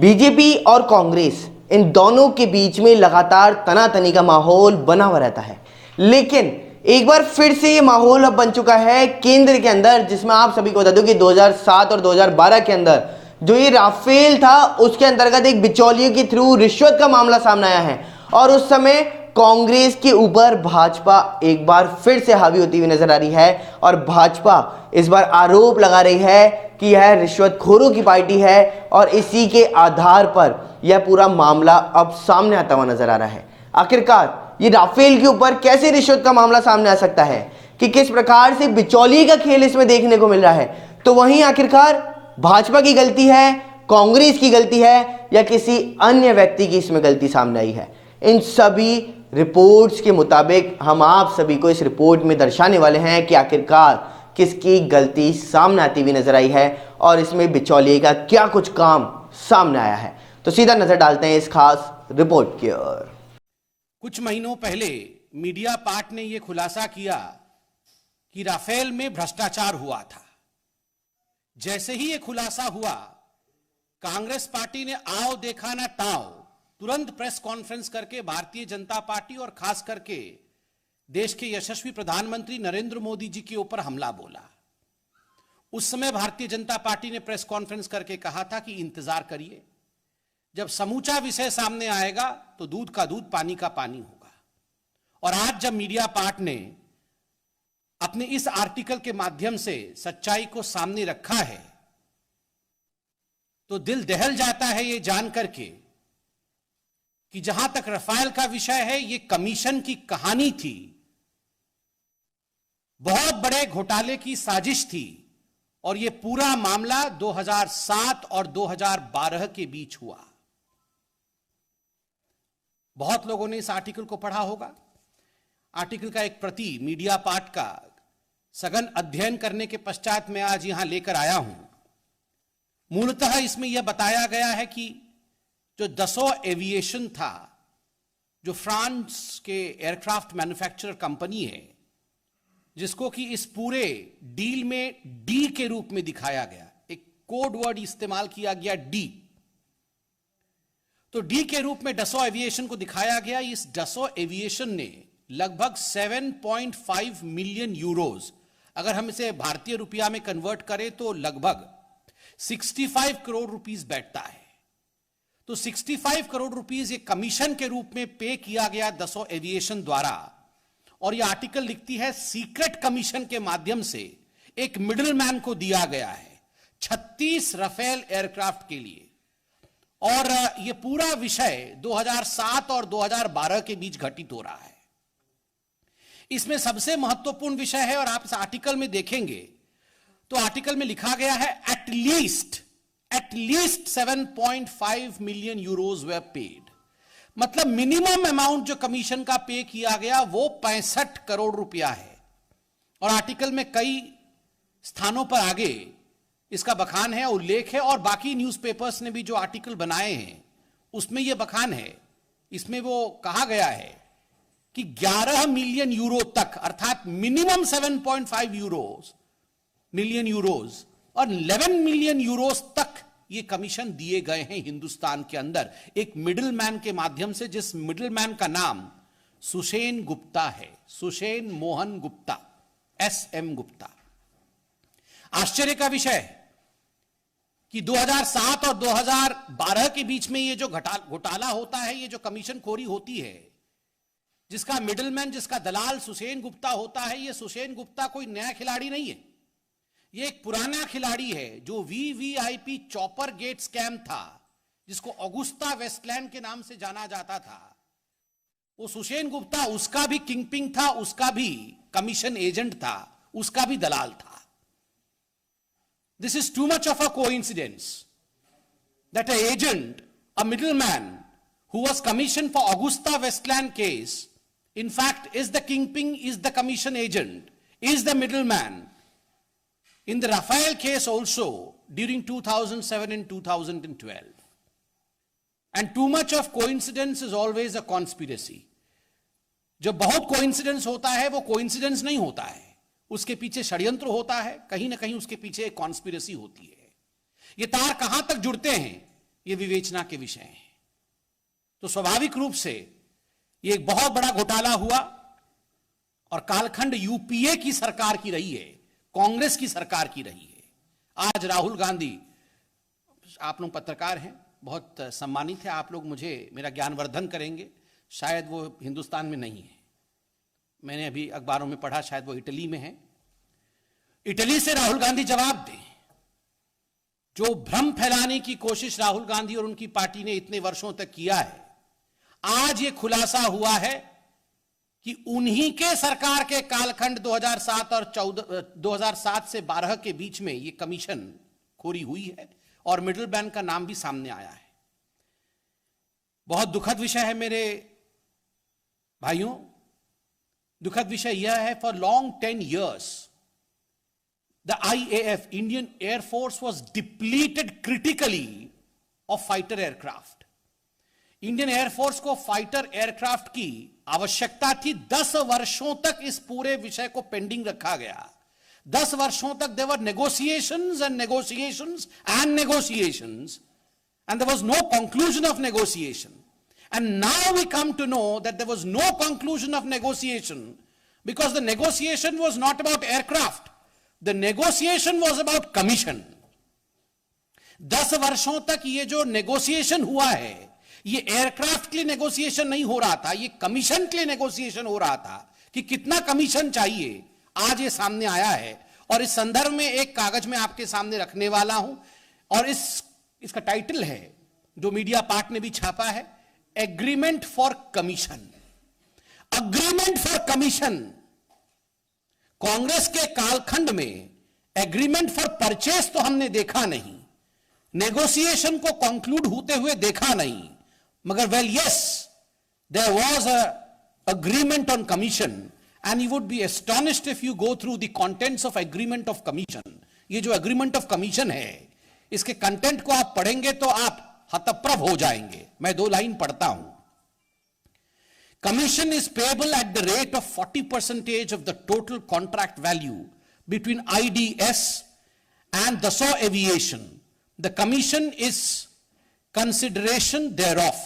BJP और कांग्रेस इन दोनों के बीच में लगातार तनातनी का माहौल बना हुआ रहता है, लेकिन एक बार फिर से ये माहौल अब बन चुका है केंद्र के अंदर, जिसमें आप सभी को बता दूं कि 2007 और 2012 के अंदर जो ये राफेल था उसके अंतर्गत एक बिचौलिए के थ्रू रिश्वत का मामला सामने आया है और उस समय कांग्रेस के ऊपर भाजपा एक बार फिर से हावी होती हुई नजर आ रही है और भाजपा इस बार आरोप लगा रही है कि यह रिश्वतखोरों की पार्टी है और इसी के आधार पर यह पूरा मामला अब सामने आता हुआ नजर आ रहा है। आखिरकार ये राफेल के ऊपर कैसे रिश्वत का मामला सामने आ सकता है कि किस प्रकार से बिचौलिए का खेल इसमें देखने को मिल रहा है, तो वहीं आखिरकार भाजपा की गलती है, कांग्रेस की गलती है या किसी अन्य व्यक्ति की इसमें गलती सामने आई है? इन सभी रिपोर्ट्स के मुताबिक हम आप सभी को इस रिपोर्ट में दर्शाने वाले हैं कि आखिरकार किसकी गलती सामने आती हुई नजर आई है और इसमें बिचौलिए का क्या कुछ काम सामने आया है। तो सीधा नजर डालते हैं इस खास रिपोर्ट की ओर। कुछ महीनों पहले मीडिया पार्ट ने यह खुलासा किया कि राफेल में भ्रष्टाचार हुआ था। जैसे ही यह खुलासा हुआ, कांग्रेस पार्टी ने आओ देखा ना ताओ तुरंत प्रेस कॉन्फ्रेंस करके भारतीय जनता पार्टी और खास करके देश के यशस्वी प्रधानमंत्री नरेंद्र मोदी जी के ऊपर हमला बोला। उस समय भारतीय जनता पार्टी ने प्रेस कॉन्फ्रेंस करके कहा था कि इंतजार करिए, जब समूचा विषय सामने आएगा तो दूध का दूध पानी का पानी होगा। और आज जब मीडिया पार्ट ने अपने इस आर्टिकल के माध्यम से सच्चाई को सामने रखा है तो दिल दहल जाता है ये जान करके कि जहां तक राफेल का विषय है, ये कमीशन की कहानी थी, बहुत बड़े घोटाले की साजिश थी और यह पूरा मामला 2007 और 2012 के बीच हुआ। बहुत लोगों ने इस आर्टिकल को पढ़ा होगा। आर्टिकल का एक प्रति मीडिया पार्ट का सघन अध्ययन करने के पश्चात मैं आज यहां लेकर आया हूं। मूलतः इसमें यह बताया गया है कि जो दसों एविएशन था, जो फ्रांस के एयरक्राफ्ट मैन्युफैक्चरर कंपनी है, जिसको कि इस पूरे डील में डी के रूप में दिखाया गया, एक कोड वर्ड इस्तेमाल किया गया डी। तो डी के रूप में डसो एविएशन को दिखाया गया। इस डसो एविएशन ने लगभग 7.5 मिलियन यूरोज, अगर हम इसे भारतीय रुपया में कन्वर्ट करें तो लगभग 65 करोड़ रुपीस बैठता है। तो 65 करोड़ रुपीस ये कमीशन के रूप में पे किया गया दसो एविएशन द्वारा। और यह आर्टिकल लिखती है सीक्रेट कमीशन के माध्यम से एक मिडिलमैन को दिया गया है 36 राफेल एयरक्राफ्ट के लिए। और यह पूरा विषय 2007 और 2012 के बीच घटित हो रहा है। इसमें सबसे महत्वपूर्ण विषय है, और आप इस आर्टिकल में देखेंगे तो आर्टिकल में लिखा गया है एटलीस्ट 7.5 मिलियन यूरोज वे पेड। मतलब मिनिमम अमाउंट जो कमीशन का पे किया गया वो 65 करोड़ रुपया है। और आर्टिकल में कई स्थानों पर आगे इसका बखान है, उल्लेख है, और बाकी न्यूज़पेपर्स ने भी जो आर्टिकल बनाए हैं उसमें यह बखान है। इसमें वो कहा गया है कि 11 मिलियन यूरो तक, अर्थात मिनिमम 7.5 मिलियन यूरोज और 11 मिलियन यूरोज तक ये कमीशन दिए गए हैं हिंदुस्तान के अंदर एक मिडिलमैन के माध्यम से, जिस मिडिलमैन का नाम सुषेण गुप्ता है, सुषेण मोहन गुप्ता, SM गुप्ता। आश्चर्य का विषय कि 2007 और 2012 के बीच में ये जो घोटाला होता है, ये जो कमीशन खोरी होती है, जिसका मिडिलमैन, जिसका दलाल सुषेण गुप्ता होता है, ये सुषेण गुप्ता कोई नया खिलाड़ी नहीं है। ये एक पुराना खिलाड़ी है जो VVIP चॉपर गेट स्कैम था, जिसको ऑगुस्ता वेस्टलैंड के नाम से जाना जाता था। वो सुषेण गुप्ता उसका भी किंगपिन था, उसका भी कमीशन एजेंट था, उसका भी दलाल था। This is too much of a coincidence that a agent, a middleman who was commissioned for Augusta Westland case, in fact is the kingpin, is the commission agent, is the middleman in the Rafael case also during 2007 and 2012. And too much of coincidence is always a conspiracy. जब बहुत coincidence होता है वो coincidence नहीं होता है, उसके पीछे षड्यंत्र होता है, कहीं ना कहीं उसके पीछे एक कॉन्स्पिरेसी होती है। ये तार कहां तक जुड़ते हैं ये विवेचना के विषय हैं। तो स्वाभाविक रूप से ये एक बहुत बड़ा घोटाला हुआ और कालखंड यूपीए की सरकार की रही है, कांग्रेस की सरकार की रही है। आज राहुल गांधी, आप लोग पत्रकार हैं, बहुत सम्मानित है, आप लोग मुझे मेरा ज्ञानवर्धन करेंगे। शायद वो हिंदुस्तान में नहीं है, मैंने अभी अखबारों में पढ़ा, शायद वो इटली में है। इटली से राहुल गांधी जवाब दें। जो भ्रम फैलाने की कोशिश राहुल गांधी और उनकी पार्टी ने इतने वर्षों तक किया है, आज ये खुलासा हुआ है कि उन्हीं के सरकार के कालखंड 2007 और 2007 से 12 के बीच में ये कमीशन खोरी हुई है और मिडिल मैन का नाम भी सामने आया है। बहुत दुखद विषय है मेरे भाइयों। दुखद विषय यह है, for long 10 years the IAF, Indian Air Force, was depleted critically of fighter aircraft. Indian air force को फाइटर एयरक्राफ्ट की आवश्यकता थी। 10 वर्षों तक इस पूरे विषय को पेंडिंग रखा गया। 10 वर्षों तक there were negotiations and negotiations and negotiations, and there was no conclusion of negotiation. And now we come to know that there was no conclusion of negotiation because the negotiation was not about aircraft. The negotiation was about commission. 10 वर्षों तक ये जो negotiation हुआ है, ये aircraft के लिए negotiation नहीं हो रहा था, ये कमीशन के लिए नेगोशिएशन हो रहा था कि कितना कमीशन चाहिए। आज ये सामने आया है और इस संदर्भ में एक कागज में आपके सामने रखने वाला हूं और इसका टाइटल है, जो मीडिया पार्ट ने भी छापा है, agreement for commission. Agreement for commission. Congress के कालखंड में एग्रीमेंट फॉर परचेस तो हमने देखा नहीं, नेगोशिएशन को कंक्लूड होते हुए देखा नहीं, मगर well yes, there was a agreement on commission and you would be astonished if you go through the contents of agreement of commission. ये जो एग्रीमेंट ऑफ कमीशन है, इसके कंटेंट को आप पढ़ेंगे तो आप हतप्रभ हो जाएंगे। मैं 2 लाइन पढ़ता हूं। Commission is payable at the rate of 40% of the total contract value between IDS and Dassault Aviation. The commission is consideration thereof.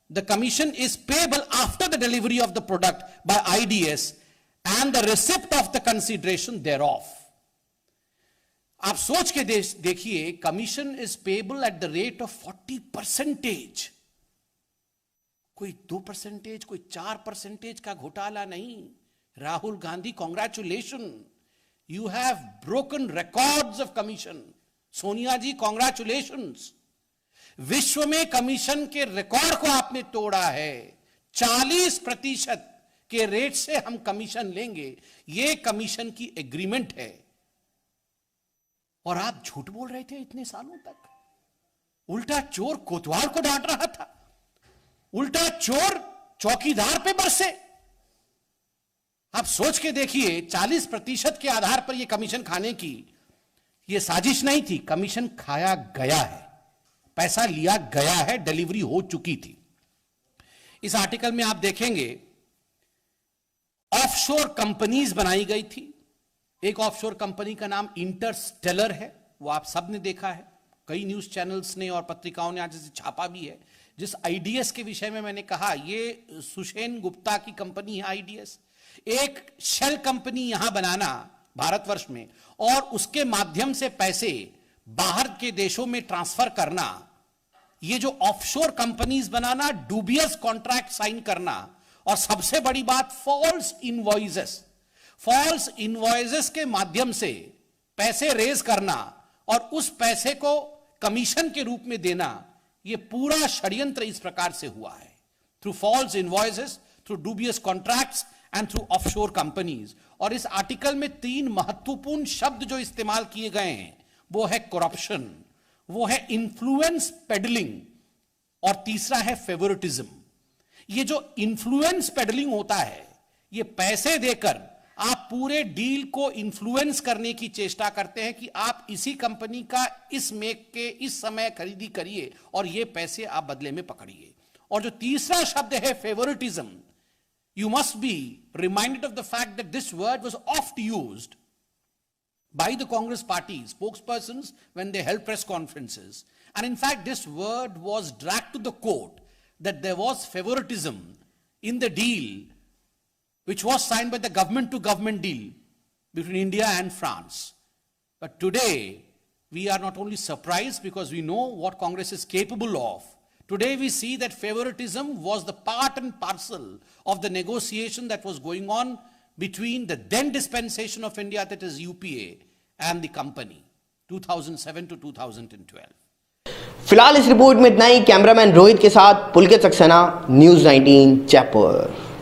The commission is payable after the delivery of the product by IDS and the receipt of the consideration thereof. आप सोच के देखिए, commission is payable at the rate of 40%। कोई 2%, कोई 4% का घोटाला नहीं। Rahul Gandhi, congratulation, you have broken records of commission. Sonia ji, congratulation, विश्व में कमीशन के रिकॉर्ड को आपने तोड़ा है। 40% के रेट से हम कमीशन लेंगे, यह कमीशन की एग्रीमेंट है। और आप झूठ बोल रहे थे इतने सालों तक। उल्टा चोर कोतवाल को डांट रहा था, उल्टा चोर चौकीदार पे बरसे। आप सोच के देखिए, 40% के आधार पर यह कमीशन खाने की यह साजिश नहीं थी, कमीशन खाया गया है, पैसा लिया गया है, डिलीवरी हो चुकी थी। इस आर्टिकल में आप देखेंगे ऑफशोर कंपनीज बनाई गई थी। एक ऑफशोर कंपनी का नाम इंटरस्टेलर है, वो आप सब ने देखा है, कई न्यूज चैनल्स ने और पत्रिकाओं ने आज इसे छापा भी है। जिस आईडीएस के विषय में मैंने कहा, ये सुषेन गुप्ता की कंपनी है आईडीएस। एक शेल कंपनी यहां बनाना भारतवर्ष में और उसके माध्यम से पैसे बाहर के देशों में ट्रांसफर करना, ये जो ऑफशोर कंपनीज बनाना, डूबियस कॉन्ट्रैक्ट साइन करना, और सबसे बड़ी बात फॉल्स इनवॉइसेस। फॉल्स इनवॉइसेस के माध्यम से पैसे रेज करना और उस पैसे को कमीशन के रूप में देना, यह पूरा षड्यंत्र इस प्रकार से हुआ है, through false invoices, through dubious contracts and through offshore companies. और इस आर्टिकल में 3 महत्वपूर्ण शब्द जो इस्तेमाल किए गए हैं, वो है करप्शन, वो है इन्फ्लुएंस पेडलिंग, और तीसरा है फेवरेटिज्म। ये जो इन्फ्लुएंस पेडलिंग होता है, ये पैसे देकर आप पूरे डील को इन्फ्लुएंस करने की चेष्टा करते हैं कि आप इसी कंपनी का इस मेक के इस समय खरीदी करिए और ये पैसे आप बदले में पकड़िए। और जो तीसरा शब्द है favouritism, you must be reminded of the fact that this word was oft used by the Congress party spokespersons when they held press conferences. And in fact, this word was dragged to the court that there was favoritism in the deal which was signed by the government to government deal between India and France. But today, we are not only surprised because we know what Congress is capable of. Today we see that favoritism was the part and parcel of the negotiation that was going on between the then dispensation of India, that is UPA, and the company, 2007 to 2012. फिलहाल इस report में इतना ही। Cameraman Rohit के साथ पुलकित Saxena, news 19 Jaipur.